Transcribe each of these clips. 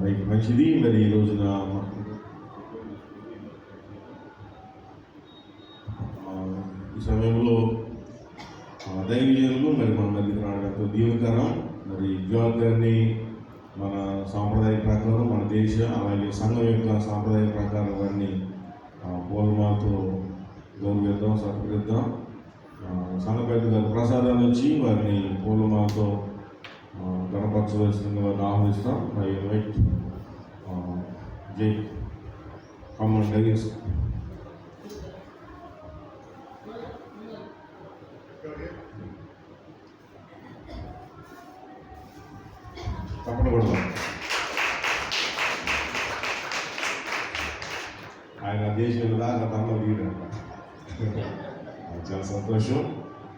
Right, మంచిది. మరి ఈ రోజున ఈ సమయంలో దైవజనులు మరి మన మధ్యకి రావడంతో దీవెనకరం. మరి జాబ్ గారిని మన సాంప్రదాయ ప్రకారం మన దేశ అలాగే సంఘం యొక్క సాంప్రదాయ ప్రకారం వారిని పూలమాలతో గౌరవిద్దాం, సత్కరిద్దాం. సంఘ పెద్ద గారు ప్రసాదాలు వచ్చి వారిని పూలమాలతో గణపరచవలసిందిగా వారిని ఆహ్వానిస్తాం. మై రైట్ జై కమన్ డైస్. తప్పని కొడతాం. ఆయన దేశంలో దాకా తమ్మ లీడర్. చాలా సంతోషం.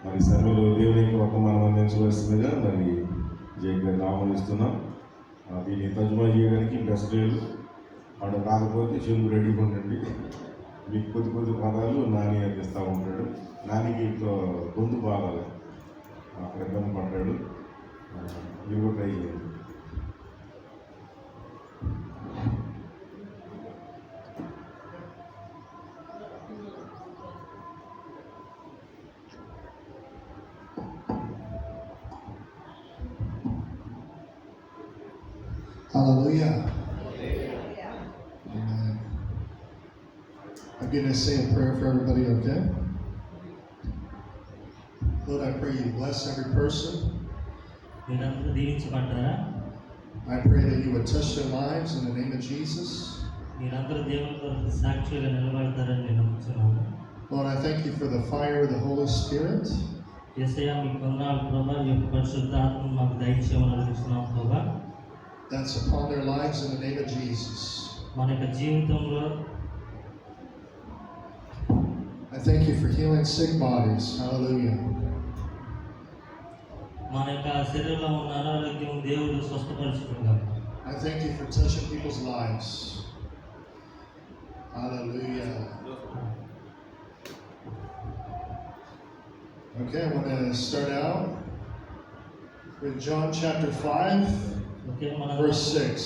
మరి సర్వలు దేవునికి ఒక మనం అందించవలసిందిగా మరి జై గారిని ఆహ్వానిస్తున్నాం. దీన్ని తర్జుమా చేయడానికి బెస్ట్రేలు వాడు రాకపోతే చెందు రెడీగా ఉండండి. మీకు కొద్ది కొద్ది పదాలు నాని అందిస్తూ ఉంటాడు. నానికి గొంతు బాగాలి, అక్కడ ఇబ్బంది పడ్డాడు. మీరు కూడా ట్రై చేయండి. Hallelujah. Amen. I'm going to say a prayer for everybody, okay? Lord, I pray you bless every person. I pray that you would touch their lives in the name of Jesus. Lord, I thank you for the fire of the Holy Spirit. That's upon their lives in the name of Jesus. I thank you for healing sick bodies. Hallelujah. I thank you for touching people's lives. Hallelujah. Okay, I want to start out with John chapter 5. Verse 6.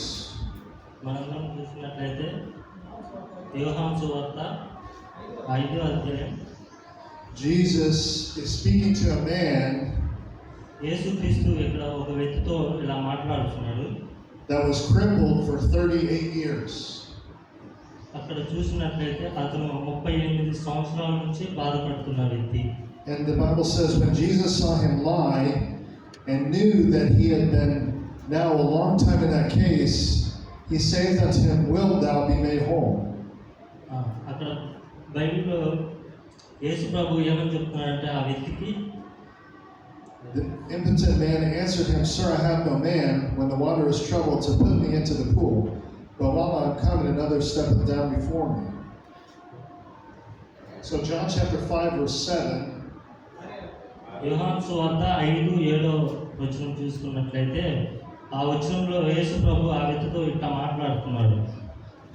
Jesus is speaking to a man that was crippled for 38 years. And the Bible says when Jesus saw him lie and knew that he had been now a long time in that case, he said unto him, "Wilt thou be made whole?" The impotent man answered him, "Sir, I have no man when the water is troubled to put me into the pool, but while I am coming, another steppeth down before me." So John chapter 5 verse 7.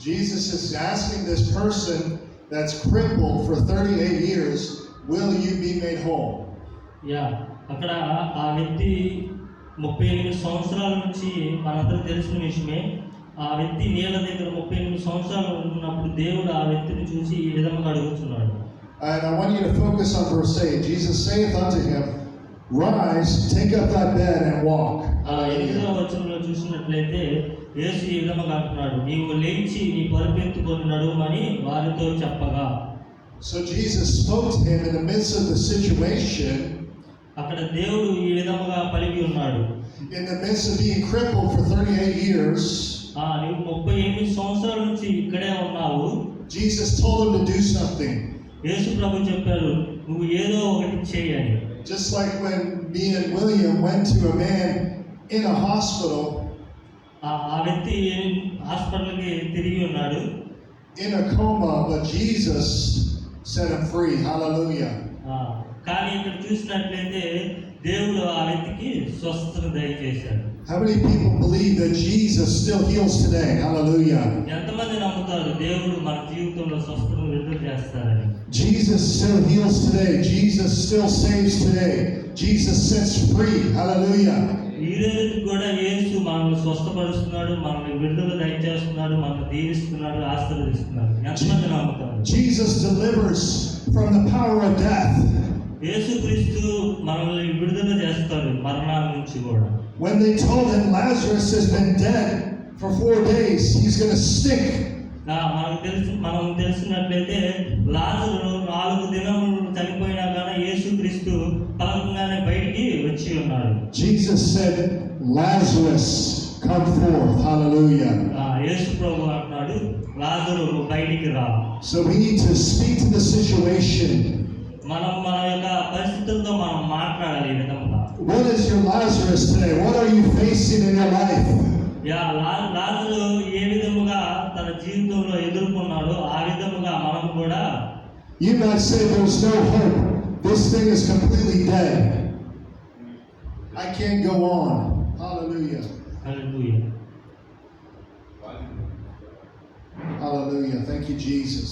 Jesus is asking this person that's crippled for 38 years, "Will you be made whole?" అక్కడ ఆ వ్యక్తి 38 సంవత్సరాల నుంచి మనందరూ తెలిసిన విషయమే. ఆ వ్యక్తి నీళ్ళ దగ్గర 38 సంవత్సరాలు ఉన్నప్పుడు దేవుడు ఆ వ్యక్తిని చూసి ఈ విధంగా అడుగుతున్నాడు. And I want you to focus on verse 8. Jesus saith unto him, "Rise, take up thy bed and walk." ఆ 8వ వచనంలో చూసినట్లయితే యేసు ఈ విధంగా అంటున్నాడు, "నీవు లేచి నీ పరుపెత్తుకొని నడువమని వారితో చెప్పగా." So Jesus spoke to him in the midst of the situation. అక్కడ దేవుడు ఈ విధంగా పలికి ఉన్నాడు. In the midst of being crippled for 38 years. నీవు 38 సంవత్సరాల నుంచి ఇక్కడే ఉన్నావు. Jesus told him to do something. యేసు ప్రభు చెప్పారు, నువ్వు ఏదో ఒకటి చేయని. Just like when me and William went to a man in a hospital. ఆ వ్యక్తి హాస్పిటల్కి తిరిగి ఉన్నాడు. In a coma, but Jesus set him free. Hallelujah. కానీ ఇక్కడ చూసినట్లయితే దేవుడు ఆ వ్యక్తికి స్వస్థతను దయచేశాడు. How many people believe that Jesus still heals today? Hallelujah. ఎంతమంది నమ్ముతారు దేవుడు మన జీవితంలో స్వస్థతను విడుదల చేస్తారని? Jesus still heals today. Jesus still saves today. Jesus sets free. Hallelujah. ఈ రోజు కూడా యేసు మనల్ని స్వస్థపరుస్తున్నాడు, మనల్ని విడుదల దయచేస్తున్నాడు, మనల్ని దీవిస్తున్నాడు, ఆశీర్వదిస్తున్నాడు. ఎంతమంది నమ్ముతారు? Jesus delivers from the power of death. యేసుక్రీస్తు మనల్ని విడుదల చేస్తాడు మరణాల నుంచి కూడా. When they told him Lazarus has been dead for 4 days, he's going to stick. మనం తెలిసినట్లయితే లాజరు 4 దినములు చనిపోయినా కానీ యేసుక్రీస్తు పలకంగానే బయటికి వచ్చి ఉన్నాడు. Jesus said, Lazarus, come forth. Hallelujah. యేసు ప్రభు అంటున్నాడు, లాజరు బయటికి రా. So we need to speak to the situation. మనం మన యొక్క పరిస్థితులతో మనం మాట్లాడాలి ఈ విధంగా. What is your Lazarus today? What are you facing in your life? లాజరు ఏ విధముగా తన జీవితంలో ఎదుర్కొన్నాడో ఆ విధముగా మనం కూడా. You might say there's no hope. This thing is completely dead. I can't go on. Hallelujah. Hallelujah. Hallelujah. Thank you, Jesus.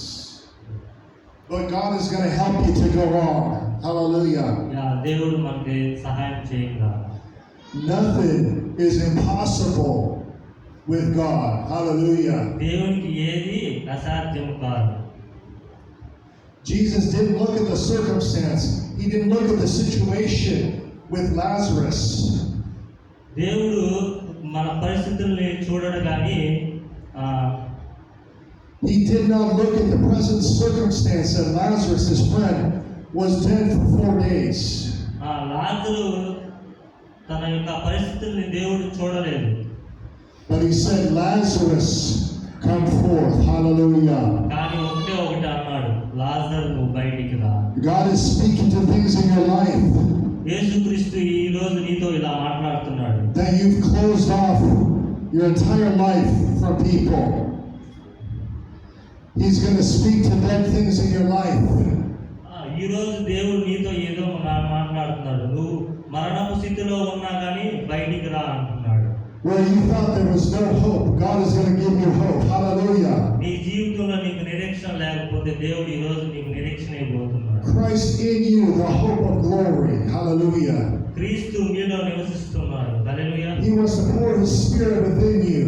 But God is going to help you to go on. Hallelujah. దేవుడు మనకి సహాయం చేయంగా. Nothing is impossible with God. Hallelujah. దేవునికి ఏది అసాధ్యం కాదు. Jesus didn't look at the circumstance. He didn't look at the situation with Lazarus. దేవుడు మన పరిస్థితుల్ని చూడడు కానీ He did not look at the present circumstance that Lazarus, his friend, was dead for 4 days. లాజరు తన యొక్క పరిస్థితుల్ని దేవుడు చూడలేదు. But he said, Lazarus, come forth. Hallelujah. కానీ ఒకటే అన్నాడు, లాజరు నువ్వు బయటికి రా. God is speaking to things in your life యేసుక్రీస్తు ఈ రోజు నీతో ఇలా మాట్లాడుతున్నాడు. that you've closed off your entire life from people. He's going to speak to dead things in your life. ఈ రోజు దేవుడు నీతో ఏదో మాట్లాడుతున్నాడు. నువ్వు మరణపు స్థితిలో ఉన్నా కానీ బయటికి రా అంటున్నాడు. Where you thought there was no hope, God is going to give you hope. Hallelujah. నీ జీవితంలో నీకు నిరీక్షణ లేకపోతే దేవుడు ఈ రోజు నీకు నిరీక్షణ ఇవ్వబోతున్నాడు. Christ in you, the hope of glory. Hallelujah. క్రీస్తు మీలో నివసిస్తున్నాడు. హల్లెలూయా. He wants to pour His Spirit within you,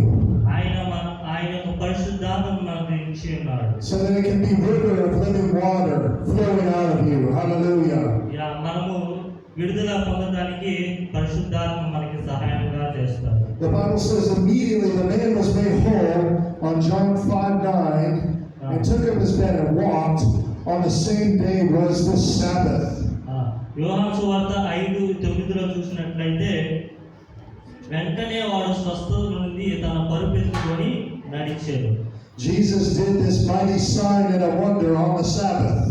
ఆయన యొక్క పరిశుద్ధాత్మను మనకు ఇచ్చి ఉన్నాడు. so that it can be river of living water flowing out of you. Hallelujah. మనము విడుదల పొందడానికి పరిశుద్ధాత్మ మనకి సహాయంగా చేస్తాడు. The Bible says immediately the man was made whole on John 5:9 and took up his bed and walked. On the same day was the Sabbath. యోహాను సువార్త 5:9లో చూసినట్లయితే వెంటనే వాడు స్వస్థత నుండి తన పరుపెత్తుకొని నడిచాడు. Jesus did this mighty sign and a wonder on the Sabbath.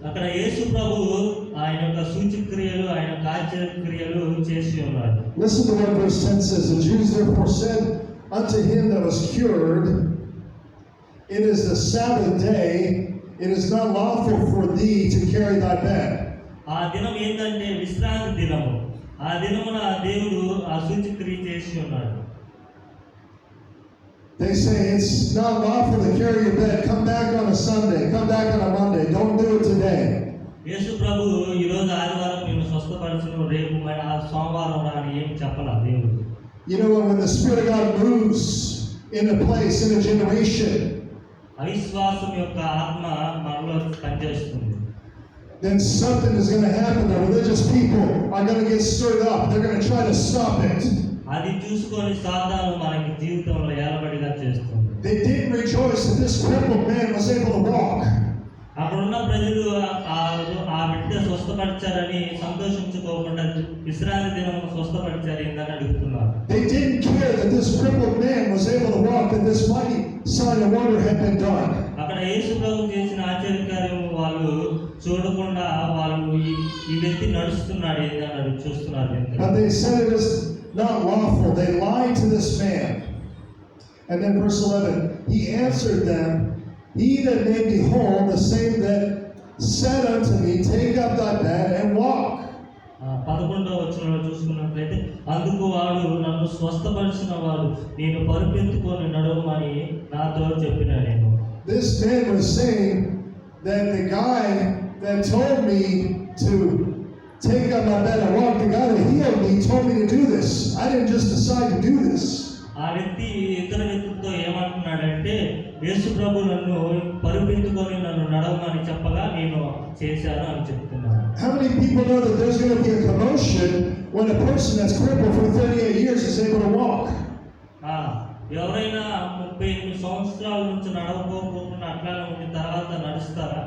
అక్కడ యేసు ప్రభువు ఆయన యొక్క సూచక్రియలు, ఆయన యొక్క ఆశ్చర్యక్రియలు చేసి ఉన్నాడు. Listen to what verse 10 says. The Jews therefore said unto him that was cured, It is the Sabbath day, it is not lawful for thee to carry thy bed. ఆ దినం ఏంటంటే విశ్రాంతి దినము. ఆ దినమున దేవుడు ఆ సూచక్రియ చేసి ఉన్నాడు. They say it's not lawful to carry your bed. Come back on a Sunday. Come back on a Monday. Don't do it today. యేసు ప్రభు ఈ రోజు ఆదివారం నేను స్వస్థపరచును, రేపు సోమవారం రాని ఏం చెప్పలా దేవుడు. You know when the Spirit of God moves in a place, in a generation, అవిశ్వాసం యొక్క ఆత్మ మనలో పనిచేస్తుంది. then something is going to happen. The religious people are going to get stirred up. They're going to try to stop it. అది చూసుకొని సాతాను మనకి జీవితంలో ఏలబడిగా చేస్తుంది. They didn't rejoice that this crippled man was able to walk. అక్కడున్న ప్రజలు ఆ బిడ్డ స్వస్థపరిచారని సంతోషించుకోకుండా విశ్రాంతి దినం స్వస్థపరిచారు ఏందని అడుగుతున్నారు. They didn't care that this crippled man was able to walk, that this mighty sign and wonder had been done. అక్కడ యేసు ప్రభు చేసిన ఆశ్చర్యకార్యం వాళ్ళు చూడకుండా వాళ్ళు ఈ వ్యక్తి నడుస్తున్నాడు ఏందని చూస్తున్నారు. But they said it was not lawful. They lied to this man. And then verse 11, he answered them, He that made me whole, the same that said unto me, Take up thy bed and walk. 11వ వచనంలో చూసుకున్నట్లయితే అందుకు వాడు నన్ను స్వస్థపరిచిన వాడు నేను పరుపెత్తుకొని నడవమని నాతో చెప్పిన నేను. This man was saying that the guy that told me to take up my bed and walk. The guy that healed me told me to do this. I didn't just decide to do this. ఆ వ్యక్తి ఇతర వ్యక్తితో ఏమంటున్నాడంటే యేసు ప్రభు నన్ను పరుపెత్తుకొని నన్ను నడవమని చెప్పగా నేను చేశాను అని చెప్తున్నాను. How many people know that there's going to be a commotion when a person that's crippled for 38 years is able to walk? ఎవరైనా 38 సంవత్సరాల నుంచి నడవకపోకుండా అట్లానే ఉండి తర్వాత నడుస్తారా?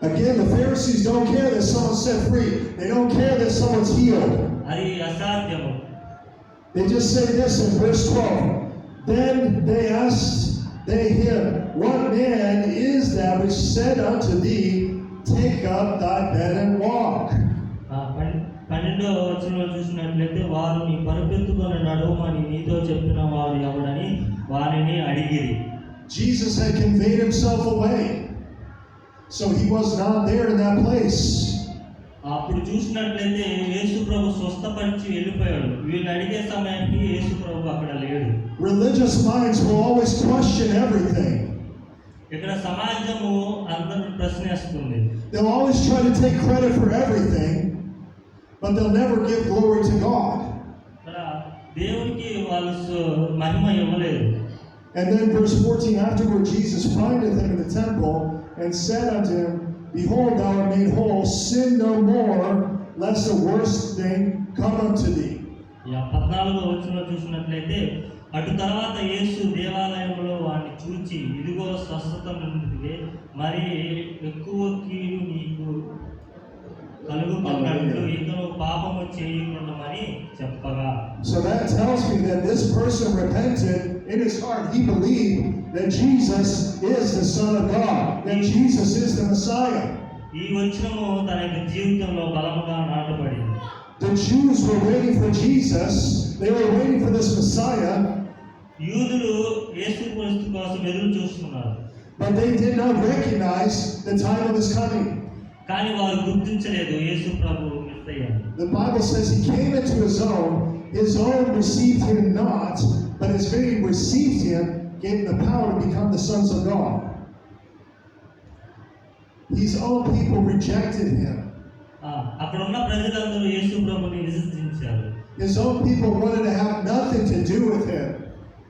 Again, the Pharisees don't care that someone's set free. They don't care that someone's healed. అది అసాధ్యము. They just say this in verse 12. Then they asked him, what man is that which said unto thee, take up thy bed and walk? 12వ వచనంలో చూసినట్లయితే వారు నీ పరుపెత్తుకొని నడవమని నీతో చెప్పిన వారు ఎవడని వారిని అడిగిరి. Jesus had conveyed himself away, so he was not there in that place. అప్పుడు చూసినట్లయితే యేసు ప్రభు స్వస్థపరిచి వెళ్ళిపోయాడు. వీళ్ళు అడిగే సమయానికి యేసు ప్రభు అక్కడ లేడు. Religious minds will always question everything. ఇక్కడ సమాజము అందరిని ప్రశ్నిస్తుంది. They'll always try to take credit for everything, but they'll never give glory to God. దేవునికి వాళ్ళు మహిమ ఇవ్వలేదు. And then verse 14, afterward Jesus findeth him in the temple and said unto him, behold, thou art made whole, sin no more, lest a worse thing come unto thee. 14వ వచనంలో చూసినట్లయితే అటు తర్వాత యేసు దేవాలయంలో వాడిని చూచి ఇదిగో స్వస్థత నుండి మరి ఎక్కువ కీడు నీకు కలుగుతున్నట్లు ఇతను పాపము చేయకుండామని చెప్పగా. So that tells me that this person repented in his heart. He believed that Jesus is the Son of God, that Jesus is the Messiah. ఈ వచనము తన యొక్క జీవితంలో బలముగా నాటబడింది. The Jews were waiting for Jesus. They were waiting for this Messiah. యూదులు యేసుక్రీస్తు కోసం ఎదురు చూస్తున్నారు. But they did not recognize the time of his coming. కానీ వారు గుర్తించలేదు యేసు ప్రభు Messiah. The Bible says he came into his own received him not, but as many received him, gave him the power to become the sons of God. His own people rejected him. అక్కడ ఉన్న ప్రజలందరూ యేసు ప్రభుని విసర్జించారు. His own people wanted to have nothing to do with him.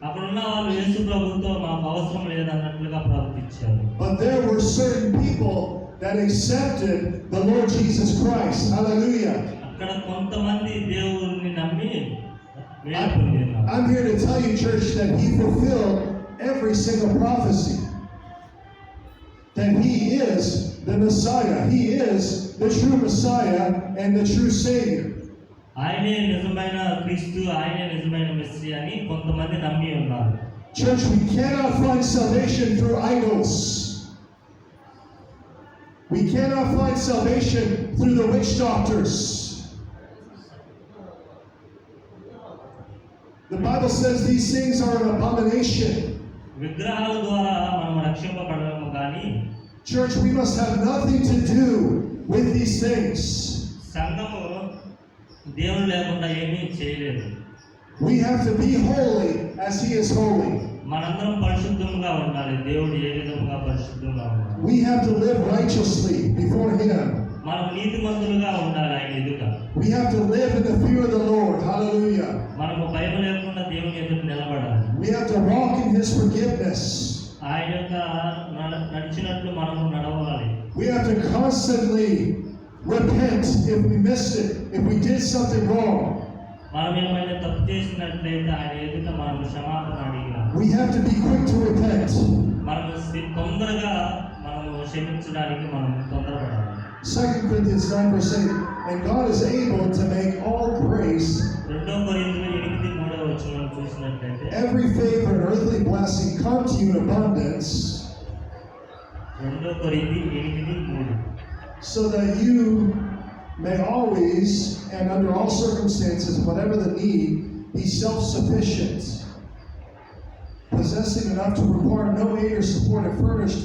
అక్కడ ఉన్న వాళ్ళు యేసు ప్రభుతో మాకు అవసరం లేదన్నట్లుగా ప్రవర్తించారు. But there were certain people that accepted the Lord Jesus Christ. Hallelujah. అక్కడ కొంతమంది దేవుని నమ్మి మేలు పొందినారు. I'm here to tell you, church, that he fulfilled every single prophecy. That he is the Messiah. He is the true Messiah and the true Savior. ఆయనే నిజమైన క్రీస్తు, ఆయనే నిజమైన మెస్సీ అని కొంతమంది నమ్మి ఉన్నారు. Church, we cannot find salvation through idols. We cannot find salvation through the witch doctors. The Bible says these things are an abomination. విగ్రహాల ద్వారా మనం రక్షింపబడము కానీ Church, we must have nothing to do with these things. సంఘము దేవుడు లేకుండా ఏమీ చేయలేదు. We have to be holy as he is holy. మనందరం పరిశుద్ధంగా ఉండాలి. దేవుడు ఏ విధంగా పరిశుద్ధంగా ఉండాలి. We have to live righteously before him. మనం నీతిమంతులుగా ఉండాలి ఆయన ఎదుట. We have to live in the fear of the Lord. Hallelujah. మనము భయం లేకుండా దేవుని ఎదుట నిలబడాలి. We have to walk in his forgiveness. ఆయన యొక్క నడిచినట్లు మనము నడవాలి. We have to constantly repent if we missed it, if we did something wrong. మనం ఏమైనా తప్పు చేసినట్లయితే ఆయన ఎదుట మనం క్షమాపణ అడిగాలి. We have to be quick to repent. మనము తొందరగా మనము క్షమించడానికి మనం తొందరపడాలి. 2 Corinthians 9 verse 8, and God is able to make all grace, 2 కొరింథీయులు 8:3 వచనం చూసినట్లయితే every favor and earthly blessing come to you in abundance, 2 కొరింథీయులు 8:3 so that you may always and under all circumstances, whatever the need, be self-sufficient, possessing enough to require no aid or support, and furnished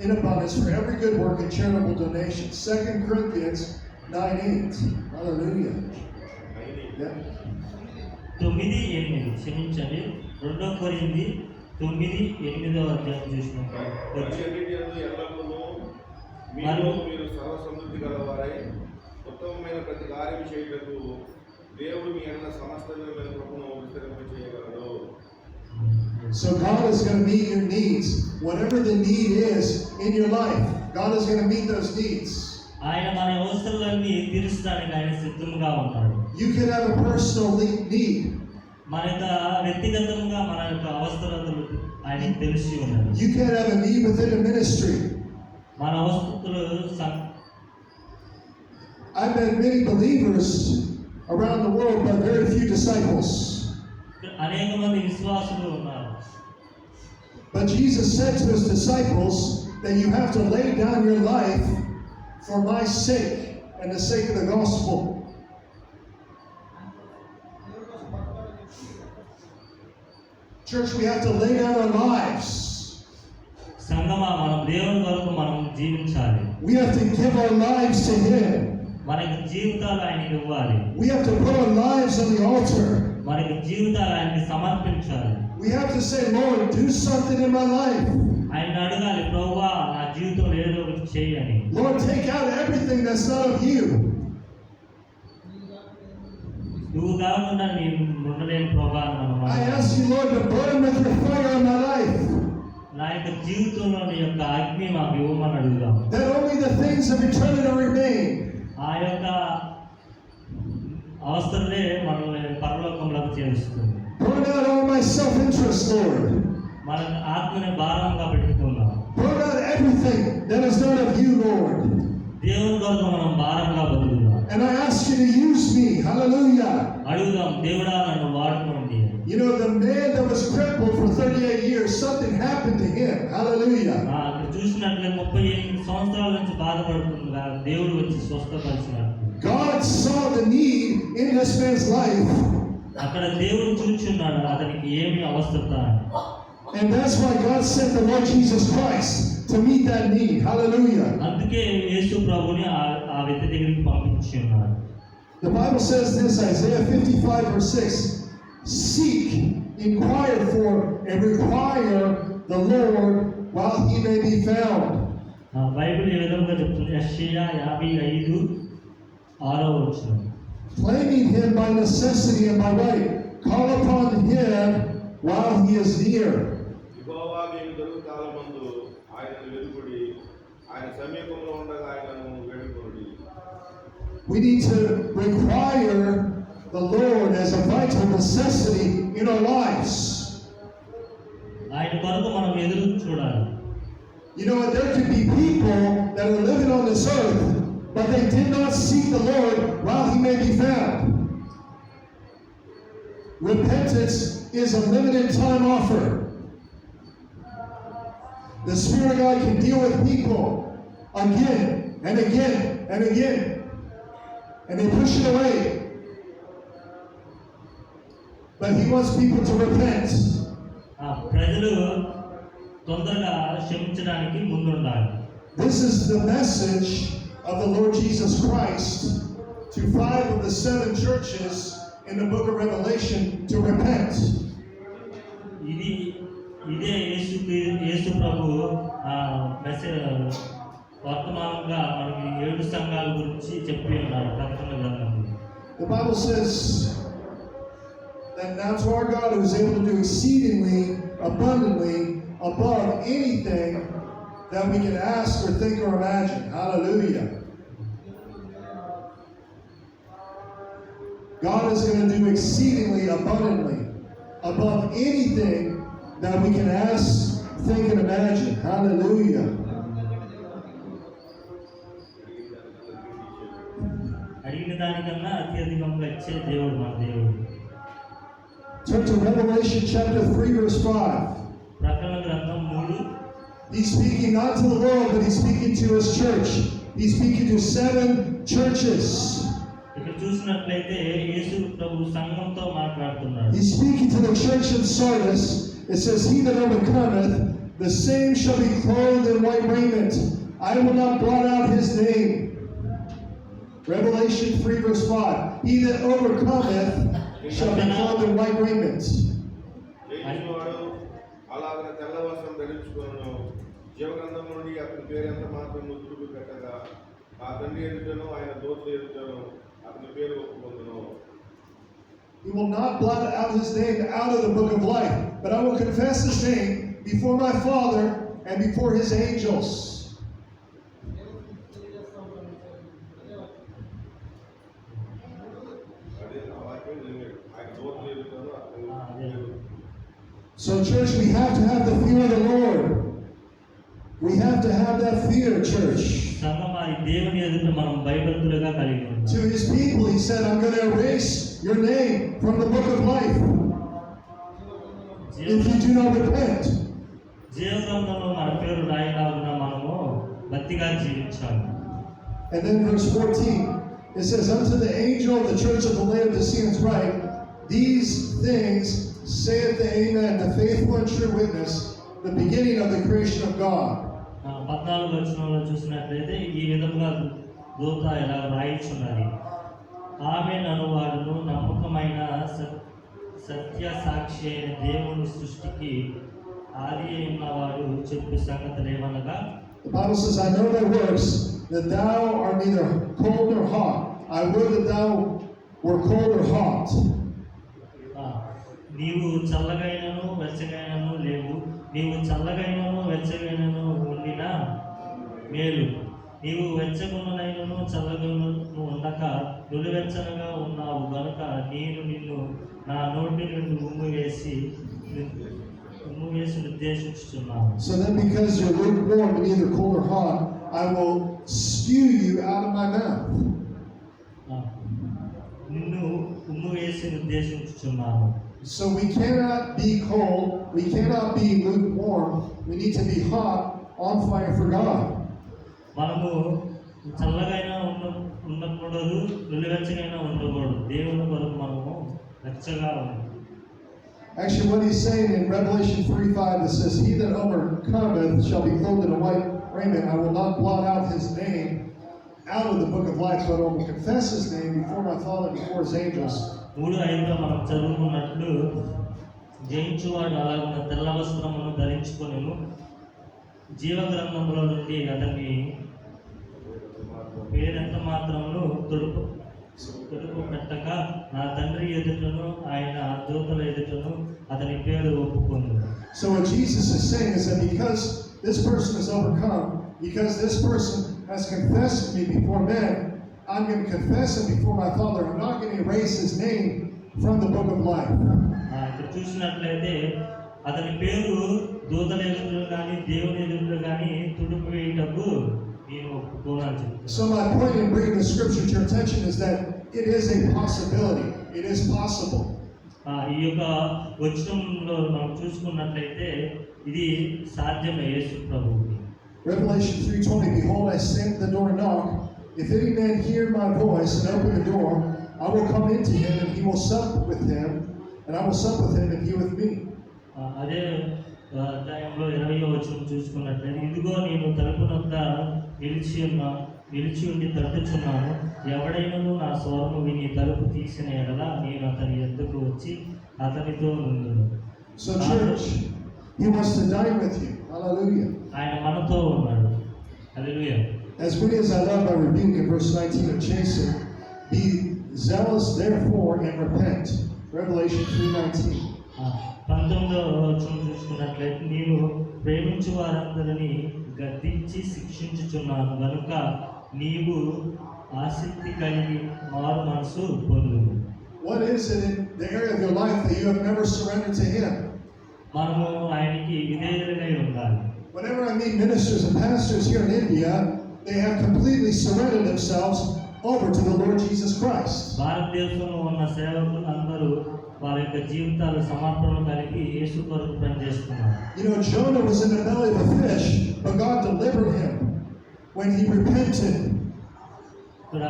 in abundance for every good work and charitable donation. 2 Corinthians 9:8. Hallelujah. Yeah. 9:8 క్షమించండి. 2 కొరింథీ 9:8 అధ్యాయం చూసినప్పుడు మీరు సర్వ సమృద్ధి గలవారై ఉత్తమమైన ప్రతి కార్యం చేయుటకు దేవుడు మీ అన్న సమస్త విధమైన కృపను విస్తరింప చేయగలడు. So God is going to meet your needs. Whatever the need is in your life, God is going to meet those needs. ఆయన మన అవసరాలన్నీ తీర్చడానికి ఆయన సిద్ధంగా ఉన్నాడు. You can have a personal need. మన యొక్క వ్యక్తిగతంగా మన యొక్క అవసరాలు ఆయనకు తెలిసి ఉన్నది. You can have a need within a ministry. మన అవసరాలు I've met many believers around the world, but very few disciples. అనేక మంది విశ్వాసులు ఉన్నారు. But Jesus said to his disciples that you have to lay down your life for my sake and the sake of the gospel. Church, we have to lay down our lives. సంగమా మనం దేవుని కొరకు మనం జీవించాలి. We have to give our lives to him. మనకి జీవితాలు ఆయనకి ఇవ్వాలి. We have to put our lives on the altar. మనకి జీవితాలు ఆయనకి సమర్పించాలి. We have to say, Lord, do something in my life. ఆయన అడగాలి, ప్రభువా నా జీవితంలో ఏదో ఒకటి చేయని. Lord, take out everything that's not of you. నువ్వు కాకుండా నేను ఉండలేను ప్రభువా అని మనం I అడగాలి. ask you, Lord, to burn with your fire in my life. నా యొక్క జీవితంలో నీ యొక్క అగ్ని మాకు ఇవ్వమని అడుగుదాం. That only the things of eternity remain. ఆ యొక్క అవసరలే మనల్ని పరలోకంలోకి చేరుస్తుంది. Burn out all my self-interest, Lord. మన ఆత్మని భారంగా పెట్టుకుందాం. Burn out everything that is not of you, Lord. దేవుని కొరకు మనం భారంగా బతుకుదాం. And I ask you to use me. Hallelujah. అడుగుదాం, దేవుడా నన్ను వాడుకోండి. You know, the man that was crippled for 38 years, something happened to him. Hallelujah. ఇక్కడ చూసినట్లే 38 సంవత్సరాల నుంచి బాధపడుతుండగా దేవుడు వచ్చి స్వస్థపరిచినాడు. God saw the need in this man's life. అక్కడ దేవుడు చూచున్నాడు అతనికి ఏమి అవసరత. And that's why God sent the Lord Jesus Christ to meet that need. Hallelujah. అందుకే యేసు ప్రభుని ఆ వ్యక్తి దగ్గరికి పంపించి ఉన్నాడు. The Bible says this, Isaiah 55 verse 6. Seek, inquire for, and require the Lord while he may be found. Bible ఏ విధంగా చెప్తుంది? యెషయా 55:6 Claiming him by necessity and by right. Call upon him while he is near. యెహోవా మీకు దొరుకు కాలమందు ఆయనను వెతుకుడి, ఆయన సమీపంలో ఉండగా ఆయనను వేడుకొనుడి. We need to require the Lord as a vital necessity in our lives. ఆయన కొరకు మనం ఎదురు చూడాలి. You know what? There could be people that are living on this earth, but they did not seek the Lord while he may be found. Repentance is a limited time offer. The Spirit of God can deal with people again and again and again, and they push it away. But he wants people to repent. ప్రజలు తొందరగా క్షమించడానికి ముందుండాలి. This is the message of the Lord Jesus Christ to 5 of the 7 churches in the book of Revelation to repent. ఇదే యేసు ప్రభు వర్తమానంగా మనకి 7 సంఘాల గురించి చెప్పి ఉన్నారు ప్రకటన గ్రంథంలో. The Bible says that now to our God who is able to do exceedingly abundantly above anything that we can ask or think or imagine. Hallelujah. God is going to do exceedingly abundantly above anything that we can ask, think, and imagine. Hallelujah. అడిగిన దానికన్నా అత్యధికంగా ఇచ్చే దేవుడు మన దేవుడు. Turn to Revelation chapter 3 verse 5. ప్రకటన గ్రంథం 3. He's speaking not to the world, but he's speaking to his church. He's speaking to 7 churches. ఇక్కడ చూసినట్లయితే యేసు ప్రభు సంఘంతో మాట్లాడుతున్నాడు. He's speaking to the church in Sardis. It says, "He that overcometh, the same shall be clothed in white raiment. I will not blot out his name." Revelation 3 verse 5. He that overcometh shall be clothed in white raiment. జయించువాడు అలాగనే తెల్ల వస్త్రం ధరించుకొనును, జీవగ్రంథం నుండి అతని పేరు ఎంత మాత్రం ముద్దుకు పెట్టగా ఆ తండ్రి ఎదుటను ఆయన దూతల ఎదుటను అతని పేరు ఒప్పుకొందును. He will not blot out his name out of the book of life, but I will confess his name before my Father and before his angels. అదే ఆ వాక్యం జరిగాడు. ఆయన దూతల ఎదుటను అతని పేరు. So, church, we have to have the fear of the Lord. We have to have that fear, church. సంగమా ఈ దేవుని ఎదుట మనం భయభక్తులుగా కలిగి ఉంటాం. To his people, he said, I'm going to erase your name from the book of life if you do not repent. జీవగ్రంథంలో మన పేరు రాయలాగున మనము భక్తిగా జీవించాలి. And then verse 14, it says, unto the angel of the church of the Laodiceans write, these things saith the Amen, the faithful and true witness, the beginning of the creation of God. 14వ వచనంలో చూసినట్లయితే ఈ విధముగా దూత ఇలా రాయిచున్నది. ఆమె ననువాడును నమ్మకమైన సత్య సాక్షి అయిన దేవుని సృష్టికి ఆది అయినవాడు చెప్పు సంగతులు ఏమనగా, The Bible says, I know thy works, that thou art neither cold nor hot. I would that thou were cold or hot. నీవు చల్లగైనను వెచ్చగైనను లేవు. నీవు చల్లగైనను వెచ్చగైనను ఉండినా మేలు. నీవు వెచ్చగునైనను చల్లగను ఉండక నులివెచ్చనగా ఉన్నావు గనుక నేను నిన్ను నా నోటి నుండి ఉమ్మివేసి నిర్దేశించుచున్నాను. So then, because you're lukewarm and neither cold or hot, I will spew you out of my mouth. నిన్ను ఉమ్మివేసి నిర్దేశించుచున్నాను. So we cannot be cold, we cannot be lukewarm, we need to be hot, on fire for God. మనము చల్లగైనా ఉండకూడదు, నులివెచ్చగైనా ఉండకూడదు. దేవుని కొరకు మనము వెచ్చగా ఉండాలి. Actually, what he's saying in Revelation 3:5, it says, he that overcometh shall be clothed in a white raiment. I will not blot out his name out of the book of life, but I will confess his name before my Father, before his angels. 3:5లో మనం చదువుకున్నట్లు, జయించువాడు అలాగున్న తెల్ల వస్త్రమును ధరించుకొనెను, జీవగ్రంథంలో నుండి అతని పేరెంత మాత్రమును తొడుపు పెట్టక నా తండ్రి ఎదుటను ఆయన దూతల ఎదుటను అతని పేరు ఒప్పుకొను. So what Jesus is saying is that because this person is overcome, because this person has confessed me before men, I'm going to confess him before my Father. I'm not going to erase his name from the book of life. ఇక్కడ చూసినట్లయితే అతని పేరు దూతల ఎదురు కానీ దేవుని ఎదురు కానీ తుడుపు వేయటకు నేను ఒప్పుకోనని చెప్తాను. So my point in bringing the scripture to your attention is that it is a possibility. It is possible. ఈ యొక్క వచనంలో మనం చూసుకున్నట్లయితే ఇది సాధ్యమే యేసు ప్రభువుకి. Revelation 3:20, behold, I stand at the door and knock. If any man hear my voice and open the door, I will come into him and he will sup with him, and I will sup with him and he with me. అదే అధ్యాయంలో 20వ వచనం చూసుకున్నట్లయితే, ఇదిగో నేను తలుపు నొద్ద నిలిచి ఉండి తట్టుచున్నాను. ఎవడైనను నా స్వరము విని తలుపు తీసిన ఎడల నేను అతని యొద్దకు వచ్చి అతనితో నుండును. So church, he wants to dine with you. Hallelujah. ఆయన మనతో ఉన్నాడు. హల్లెలూయా. As many as I love, I rebuke in verse 19 and chasten. Be zealous therefore and repent. Revelation 3:19. 19వ వచనం చూసుకున్నట్లయితే, నేను ప్రేమించు వారందరినీ గద్దించి శిక్షించుచున్నాను కనుక నీవు ఆసక్తి కలిగి మారు మనసు పొందు. What is it in the area of your life that you have never surrendered to him? మనము ఆయనకి విధేయులై ఉండాలి. Whenever I meet ministers and pastors here in India, they have completely surrendered themselves over to the Lord Jesus Christ. భారతదేశంలో ఉన్న సేవకులు అందరూ వారి యొక్క జీవితాలు సమర్పణ కలిగి యేసు కొరకు పనిచేస్తున్నారు. You know, Jonah was in the belly of a fish, but God delivered him when he repented. ఇక్కడ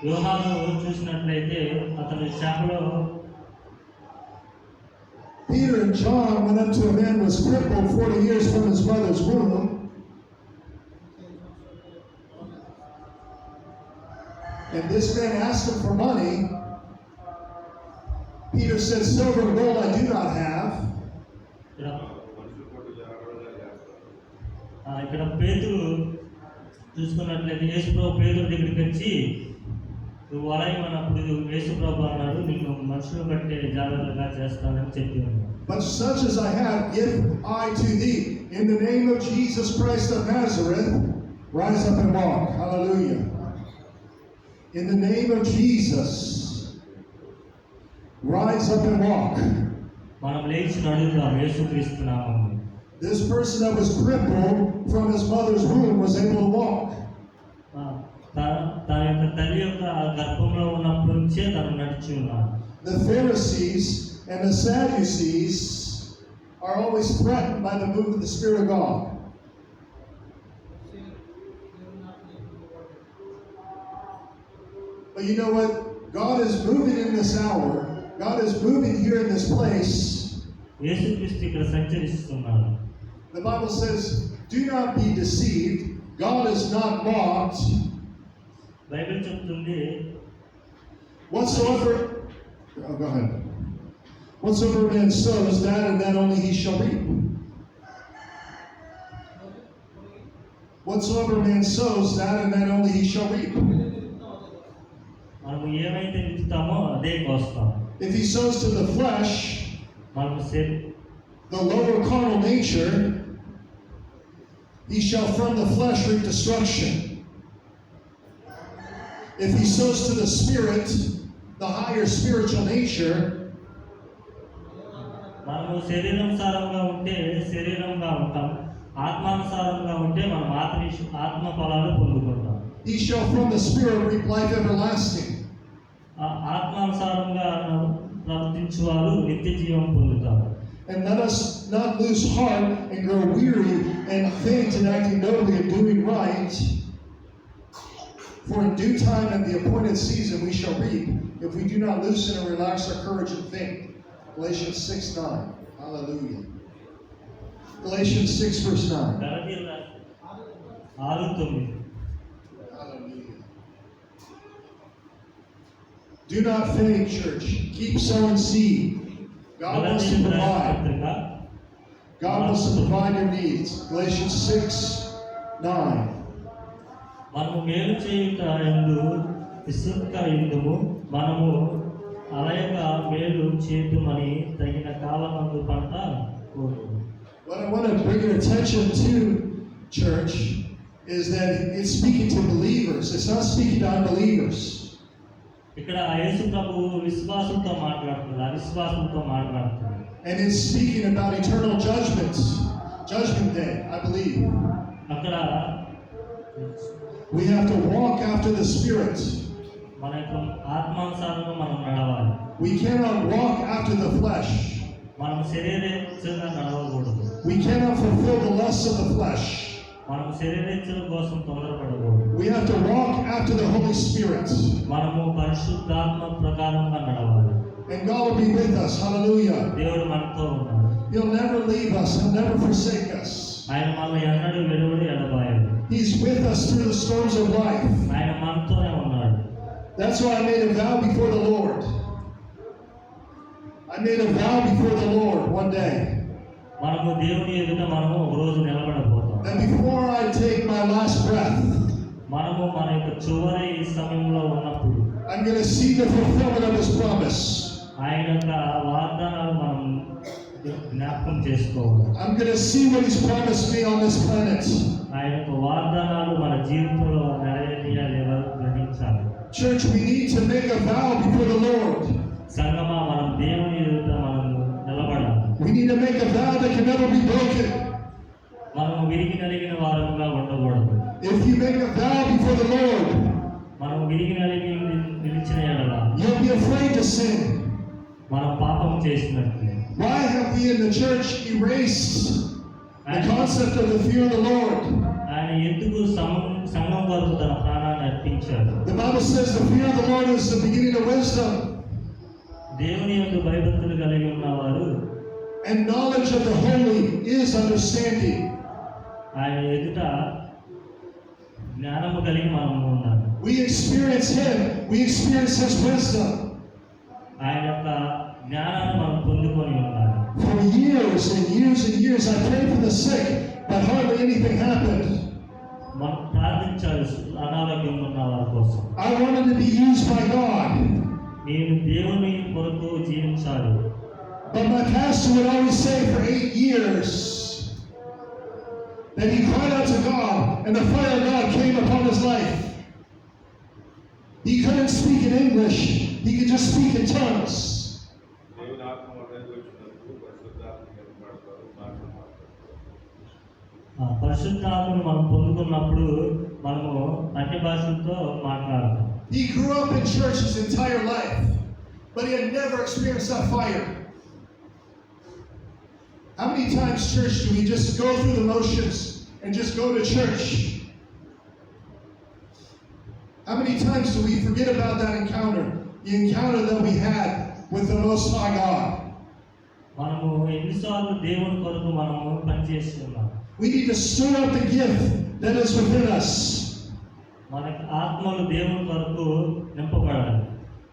యోహాను చూసినట్లయితే అతని చేపలో Peter and John went up to a man who was crippled 40 years from his mother's womb. And this man asked him for money. Peter said, silver and gold I do not have. ఇక్కడ పేతురు చూసుకున్నట్లయితే యేసుప్రభు పేతురు దగ్గరికి వచ్చి నువ్వు వలయమన్నప్పుడు యేసుప్రభు అన్నాడు, నిన్ను మనుషులు బట్టే జాగ్రత్తగా చేస్తానని చెప్పి ఉన్నాడు. But such as I have, give I to thee. In the name of Jesus Christ of Nazareth, rise up and walk. Hallelujah. In the name of Jesus, rise up and walk. మనం లేచి నడుద్దాం యేసుక్రీస్తు నామములో. This person that was crippled from his mother's womb was able to walk. తన యొక్క తల్లి యొక్క గర్భంలో ఉన్నప్పటి నుంచే తను నడిచి ఉన్నాడు. The Pharisees and the Sadducees are always threatened by the move of the Spirit of God. But you know what? God is moving in this hour. God is moving here in this place. యేసుక్రీస్తు ఇక్కడ సంచరిస్తున్నాడు. The Bible says, do not be deceived. God is not mocked. Bible చెప్తుంది Whatsoever, go ahead. Whatsoever man sows, that and that only he shall reap. Whatsoever man sows, that and that only he shall reap. మనము ఏమైతే విత్తుతామో అదే కోస్తాం. If he sows to the flesh, మనము the lower carnal nature, he shall from the flesh reap destruction. If he sows to the Spirit, the higher spiritual nature, మనము శరీరానుసారంగా ఉంటే శరీరంగా ఉంటాం, ఆత్మానుసారంగా ఉంటే మనం ఆత్మ ఫలాలు పొందుకుంటాం. he shall from the Spirit reap life everlasting. ఆత్మానుసారంగా ప్రవర్తించువారు నిత్య జీవం పొందుతారు. And let us not lose heart and grow weary and faint in acting nobly and doing right. For in due time and the appointed season we shall reap, if we do not loosen and relax our courage and think. Galatians 6:9. Hallelujah. Galatians 6 verse 9. Hallelujah. Hallelujah. Do not faint, church. Keep sowing seed. God wants to provide. God wants to provide your needs. Galatians 6:9. మనము మేలు చేయుట యందు విశ్రమక యుందుము, మనము అలయగా మేలు చేతుమని తగిన కాలమందు పంట కోరుము. What I want to bring your attention to, church, is that it's speaking to believers. It's not speaking to unbelievers. ఇక్కడ యేసు ప్రభువు విశ్వాసంతో మాట్లాడుతున్నాడు, అవిశ్వాసంతో మాట్లాడుతున్నాడు. And it's speaking about eternal judgment day, I believe. అక్కడ We have to walk after the Spirit. మన యొక్క ఆత్మానుసారంగా మనం నడవాలి. We cannot walk after the flesh. మనం శరీరేచ్ఛగా నడవకూడదు. We cannot fulfill the lusts of the flesh. మనం శరీరేచ్ఛల కోసం తొందరపడకూడదు. We have to walk after the Holy Spirit. మనము పరిశుద్ధాత్మ ప్రకారంగా నడవాలి. And God will be with us. Hallelujah. దేవుడు మనతో ఉన్నాడు. He'll never leave us. He'll never forsake us. ఆయన మనల్ని ఎన్నడూ విడువడి ఎడబాయడు. He's with us through the storms of life. ఆయన మనతోనే ఉన్నాడు. That's why I made a vow before the Lord. I made a vow before the Lord one day. మనము దేవుని ఎదుట మనము ఒక రోజు నిలబడబోతాం. That before I take my last breath, మనము మన యొక్క చివరి సమయంలో ఉన్నప్పుడు I'm going to see the fulfillment of His promise. ఆయన యొక్క వాగ్దానాలు మనం జ్ఞాపకం చేసుకోవాలి. I'm going to see what He's promised me on this planet. ఆయన యొక్క వాగ్దానాలు మన జీవితంలో నెరవేర్చాలి, గ్రహించాలి. Church, we need to make a vow before the Lord. సంగమా, మనం దేవుని ఎదుట మనం నిలబడాలి. We need to make a vow that can never be broken. మనము విరిగి నలిగిన వారంగా ఉండకూడదు. If you make a vow before the Lord, మనం విరిగి నలిగి నిలిచిన ఎడల you'll be afraid to sin. మనం పాపం చేసినట్లే. Why have we in the church erased the concept of the fear of the Lord? ఆయన ఎందుకు సంఘం వరకు తన ప్రాణాన్ని అర్పించాడు? The Bible says the fear of the Lord is the beginning of wisdom. దేవుని యందు భయభక్తులు కలిగి ఉన్నవారు And knowledge of the holy is understanding. ఆయన ఎదుట జ్ఞానము కలిగి మనము ఉన్నాము. We experience Him. We experience His wisdom. ఆయన యొక్క జ్ఞానాన్ని మనం పొందుకొని ఉన్నాము. For years and years and years, I prayed for the sick, but hardly anything happened. మనం ప్రార్థించాలి అనారోగ్యంగా ఉన్న వారి కోసం. I wanted to be used by God. నేను దేవుని కొరకు జీవించాలి. But my pastor would always say for 8 years that he cried out to God and the fire of God came upon his life. He couldn't speak in English, he could just speak in tongues. పరిశుద్ధాత్మను మనం పొందుకున్నప్పుడు మనము అన్య భాషలతో మాట్లాడతాం. He grew up in church his entire life, but he had never experienced that fire. How many times, church, do we just go through the motions and just go to church? How many times do we forget about that encounter, the encounter that we had with the Most High God? మనము ఎన్నిసార్లు దేవుని కొరకు మనము పనిచేస్తున్నాం. We need to stir up the gift that is within us. మనకి ఆత్మలు దేవుని కొరకు నింపబడాలి.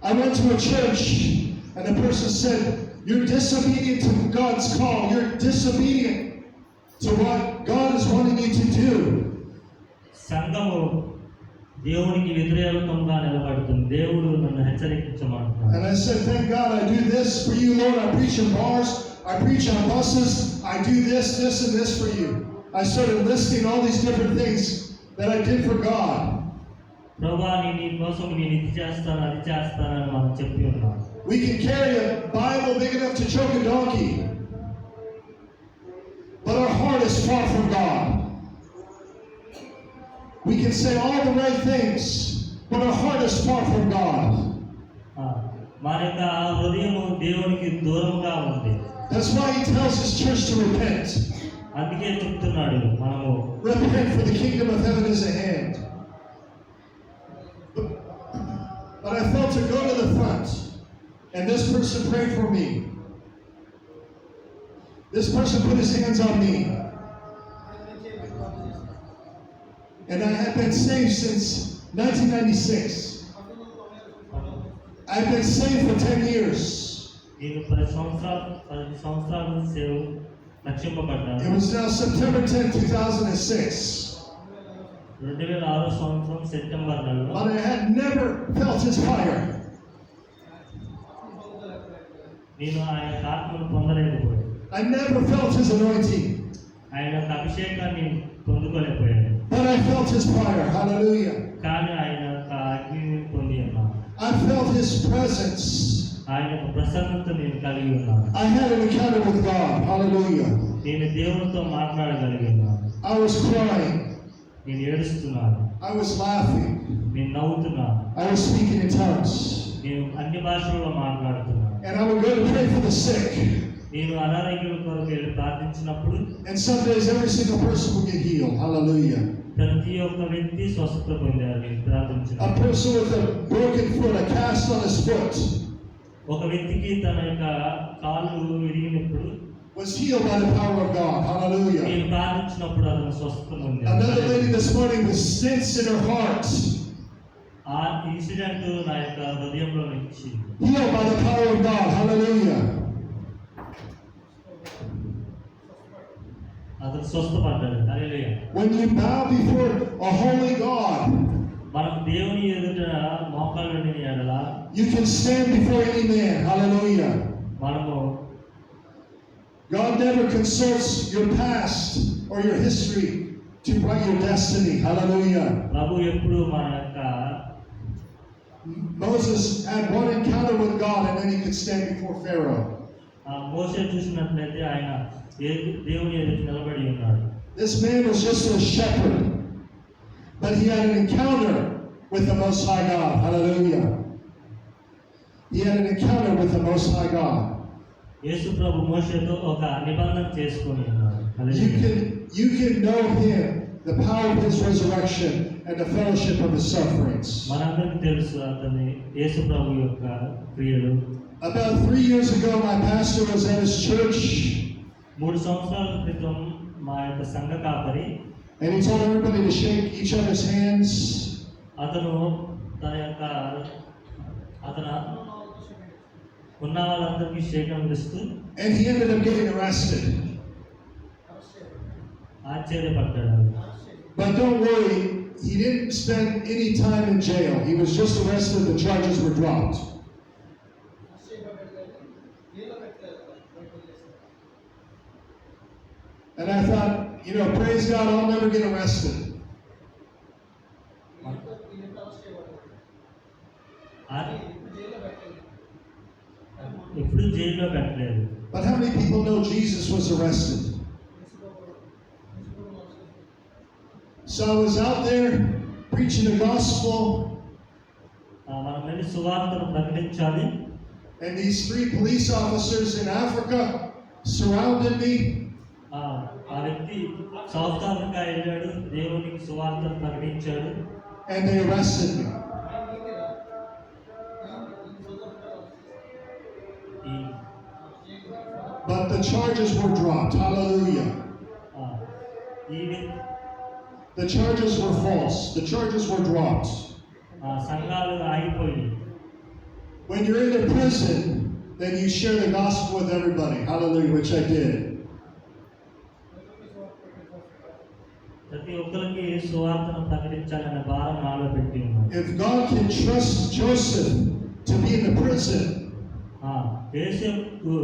I went to a church and the person said, "You're disobedient to God's call. You're disobedient to what God is wanting you to do." సంఘము దేవునికి వ్యతిరేకంగా నిలబడుతుంది. దేవుడు నన్ను హెచ్చరించమంటున్నాడు. And I said, "Thank God I do this for you, Lord. I preach in bars. I preach on buses. I do this, this, and this for you." I started listing all these different things that I did for God. ప్రభువా నీ కోసం నేను ఇది చేస్తాను అది చేస్తానని మనం చెప్పి ఉన్నాం. We can carry a Bible big enough to choke a donkey, but our heart is far from God. We can say all the right things, but our heart is far from God. మన యొక్క హృదయము దేవునికి దూరంగా ఉంది. That's why he tells his church to repent. అందుకే చెప్తున్నాడు మనము Repent, for the kingdom of heaven is at hand. But I felt to go to the front, and this person prayed for me. This person put his hands on me. And I have been saved since 1996. I've been saved for 10 years. నేను 10 సంవత్సరాలు సేవ రక్షింపబడ్డాను. It was now September 10, 2006. 2006 సంవత్సరం September నెలలో. But I had never felt his fire. నేను ఆయన ఆత్మను పొందలేకపోయాను. I never felt his anointing. ఆయన యొక్క అభిషేకాన్ని పొందుకోలేకపోయాను. But I felt his fire. Hallelujah. కానీ ఆయన యొక్క అగ్నిని పొంది ఉన్నాను. I felt his presence. ఆయన యొక్క ప్రసన్నత నేను కలిగి ఉన్నాను. I had an encounter with God. Hallelujah. నేను దేవునితో మాట్లాడగలిగి ఉన్నాను. I was crying. నేను ఏడుస్తున్నాను. I was laughing. నేను నవ్వుతున్నాను. I was speaking in tongues. నేను అన్ని భాషల్లో మాట్లాడుతున్నాను. And I would go to pray for the sick. నేను అనారోగ్యుల కొరకు వెళ్ళి ప్రార్థించినప్పుడు And some days every single person would get healed. Hallelujah. ప్రతి ఒక్క వ్యక్తి స్వస్థత పొందారు నేను ప్రార్థించిన. A person with a broken foot, a cast on his foot, ఒక వ్యక్తికి తన యొక్క కాళ్ళు విరిగినప్పుడు was healed by the power of God. Hallelujah. నేను ప్రార్థించినప్పుడు అతను స్వస్థత పొందాడు. Another lady this morning with stents in her heart, ఆ ఇన్సిడెంట్ నా యొక్క హృదయంలో నుంచి healed by the power of God. Hallelujah. అతను స్వస్థపడ్డాడు. హల్లెలూయా. When you bow before a holy God, మనం దేవుని ఎదుట మోకాళ్ళు ఉండిన యెడల you can stand before any man. Hallelujah. మనము God never consults your past or your history to write your destiny. Hallelujah. ప్రభు ఎప్పుడు మన యొక్క Moses had one encounter with God and then he could stand before Pharaoh. మోషే చూసినట్లయితే ఆయన దేవుని ఎదుట నిలబడి ఉన్నాడు. This man was just a shepherd, but he had an encounter with the Most High God. Hallelujah. He had an encounter with the Most High God. యేసు ప్రభు మోషేతో ఒక నిబంధన చేసుకొని ఉన్నాడు. హల్లెలూయా. You can know him, the power of his resurrection and the fellowship of his sufferings. మనందరికీ తెలుసు అతని యేసు ప్రభు యొక్క క్రియలు. About 3 years ago, my pastor was at his church. 3 సంవత్సరాల క్రితం మా యొక్క సంఘ కాపరి And he told everybody to shake each other's hands. అతను తన యొక్క అతను ఉన్న వాళ్ళందరికీ శేఖరిస్తూ And he ended up getting arrested. ఆశ్చర్యపడ్డాడు. But don't worry, he didn't spend any time in jail. He was just arrested, the charges were dropped. And I thought, you know, praise God, I'll never get arrested. ఎప్పుడు జైల్లో పెట్టలేదు. But how many people know Jesus was arrested? So I was out there preaching the gospel, మనం వెళ్ళి సువార్తను ప్రకటించాలి. and these 3 police officers in Africa surrounded me. ఆ వ్యక్తి south Africa వెళ్ళాడు, దేవునికి సువార్తను ప్రకటించాడు. And they arrested me. But the charges were dropped. Hallelujah. ఈ వ్యక్తి The charges were false. The charges were dropped. సంఘాలు ఆగిపోయి. When you're in a prison, then you share the gospel with everybody. Hallelujah, which I did. ప్రతి ఒక్కరికి సువార్తను ప్రకటించాలనే భారం నాలో పెట్టి ఉన్నాడు. If God can trust Joseph to be in the prison, యోసేపుకు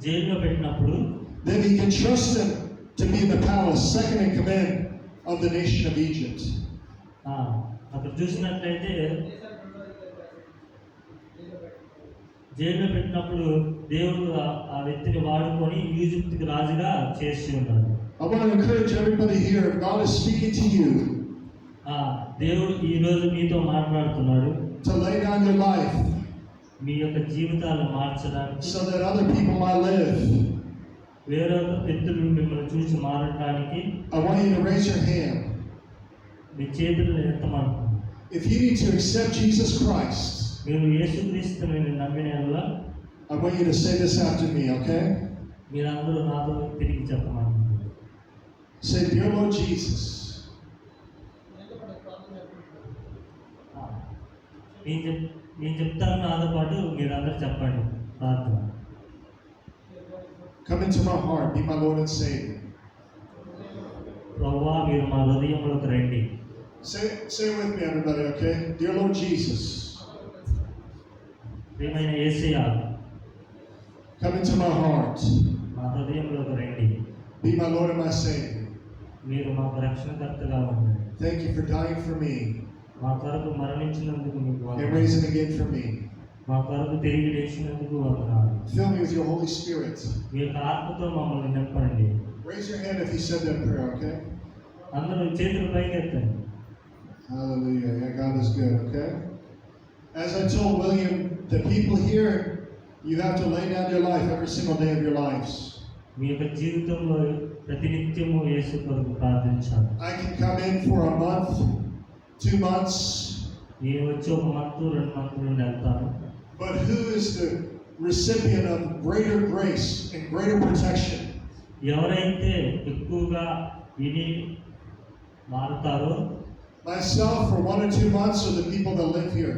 జైల్లో పెట్టినప్పుడు then he can trust him to be in the palace, second in command of the nation of Egypt. అక్కడ చూసినట్లయితే జైల్లో పెట్టినప్పుడు దేవుడు ఆ వ్యక్తిని వాడుకొని ఈజిప్ట్కి రాజుగా చేసి ఉన్నాడు. I want to encourage everybody here, if God is speaking to you, దేవుడు ఈ రోజు మీతో మాట్లాడుతున్నాడు, to lay down your life మీ యొక్క జీవితాలను మార్చడానికి, so that other people might live. వేరొక వ్యక్తులు మిమ్మల్ని చూసి మారడానికి I want you to raise your hand. మీ చేతులను ఎత్తమంటున్నాను. If you need to accept Jesus Christ, మీరు యేసుక్రీస్తుని నమ్మిన యెడల I want you to say this after me, okay? మీరందరూ నాతో తిరిగి చెప్పమంటున్నాను. Say, dear Lord Jesus, నేను చెప్తాను, నాతో పాటు మీరందరూ చెప్పండి ప్రార్థన. come into my heart, be my Lord and Savior. ప్రభువా, మీరు మా హృదయంలోకి రండి. Say it with me, everybody, okay? Dear Lord Jesus, ప్రియమైన యేసయ్యా, come into my heart, మా హృదయంలోకి రండి. be my Lord and my Savior. మీరు మాకు రక్షణకర్తగా ఉండండి. Thank you for dying for me మా కొరకు మరణించినందుకు మీకు and వందనాలు. raising again for me. మా కొరకు తిరిగి లేచినందుకు వందనాలు. Fill me with your Holy Spirit. మీ యొక్క ఆత్మతో మమ్మల్ని నింపండి. Raise your hand if you said that prayer, okay? అందరూ చేతులు పైకెత్తండి. Hallelujah. Yeah, God is good, okay? As I told William, the people here, you have to lay down your life every single day of your lives. మీ యొక్క జీవితంలో ప్రతినిత్యము యేసు కొరకు ప్రార్థించాలి. I can come in for a month, 2 months, నేను వచ్చి 1 month 2 మంత్లు నుండి వెళ్తాను. but who is the recipient of greater grace and greater protection? ఎవరైతే ఎక్కువగా విని మారుతారో, Myself for 1 or 2 months, or the people that live here?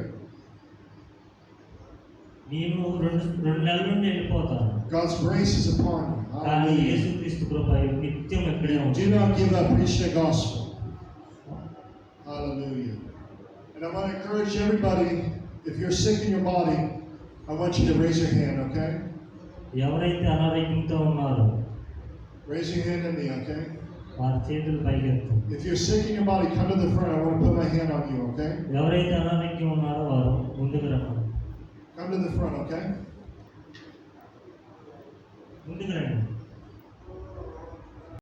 నేను 2 నెలల నుండి వెళ్ళిపోతాను. God's grace is upon you. కానీ Hallelujah. యేసుక్రీస్తు కృప నిత్యం ఇక్కడే Do ఉంటుంది. not give up. Preach the gospel. Hallelujah. And I want to encourage everybody, if you're sick in your body, I want you to raise your hand, okay? ఎవరైతే అనారోగ్యంతో ఉన్నారో Raise your hand at me, okay? వారి చేతులు పైకెత్తండి. If you're sick in your body, come to the front. I want to put my hand on you, okay? ఎవరైతే అనారోగ్యం ఉన్నారో వారు ముందుకు రండి. Come to the front, okay? ముందుకు రండి.